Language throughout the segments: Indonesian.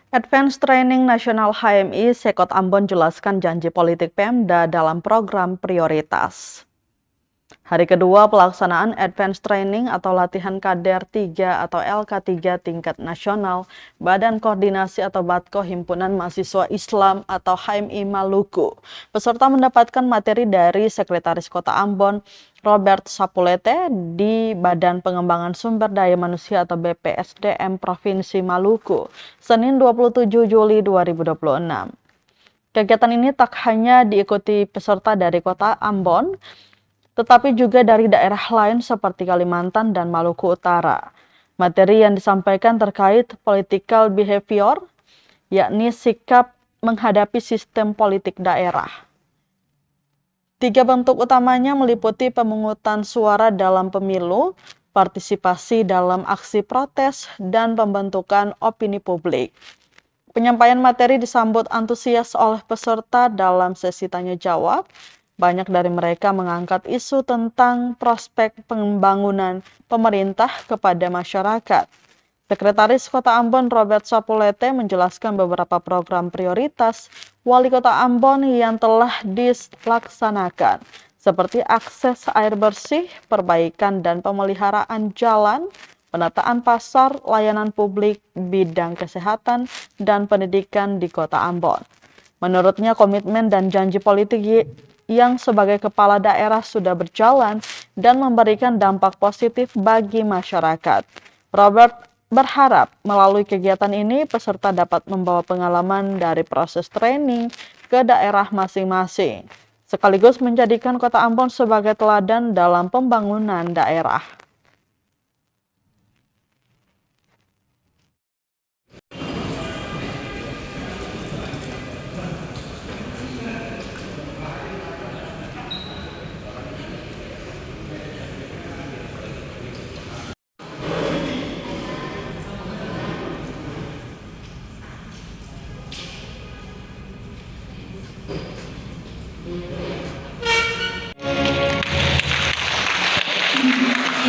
Advance Training Nasional HMI Sekot Ambon jelaskan janji politik Pemda dalam program prioritas. Hari kedua pelaksanaan Advance Training atau Latihan Kader 3 atau LK3 tingkat nasional Badan Koordinasi atau BADKO Himpunan Mahasiswa Islam atau HMI Maluku. Peserta mendapatkan materi dari Sekretaris Kota Ambon, Robert Sapulete di Badan Pengembangan Sumber Daya Manusia atau BPSDM Provinsi Maluku, Senin 27 Juli 2026. Kegiatan ini tak hanya diikuti peserta dari Kota Ambon, tetapi juga dari daerah lain seperti Kalimantan dan Maluku Utara. Materi yang disampaikan terkait political behavior, yakni sikap menghadapi sistem politik daerah. 3 bentuk utamanya meliputi pemungutan suara dalam pemilu, partisipasi dalam aksi protes, dan pembentukan opini publik. Penyampaian materi disambut antusias oleh peserta dalam sesi tanya-jawab. Banyak dari mereka mengangkat isu tentang prospek pembangunan pemerintah kepada masyarakat. Sekretaris Kota Ambon Robert Sapulete menjelaskan beberapa program prioritas Wali Kota Ambon yang telah dilaksanakan, seperti akses air bersih, perbaikan dan pemeliharaan jalan, penataan pasar, layanan publik, bidang kesehatan, dan pendidikan di Kota Ambon. Menurutnya komitmen dan janji politik yang sebagai kepala daerah sudah berjalan dan memberikan dampak positif bagi masyarakat. Robert berharap melalui kegiatan ini peserta dapat membawa pengalaman dari proses training ke daerah masing-masing, sekaligus menjadikan Kota Ambon sebagai teladan dalam pembangunan daerah.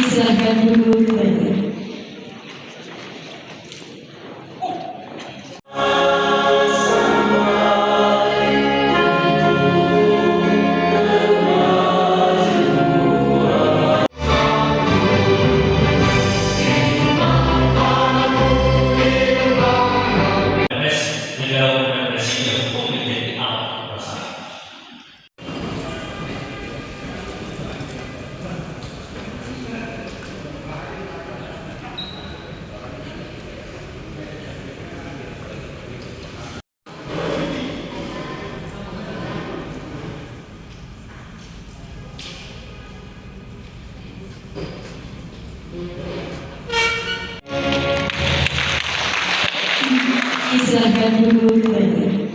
Silakan duduk kembali. Silakan duduk kembali.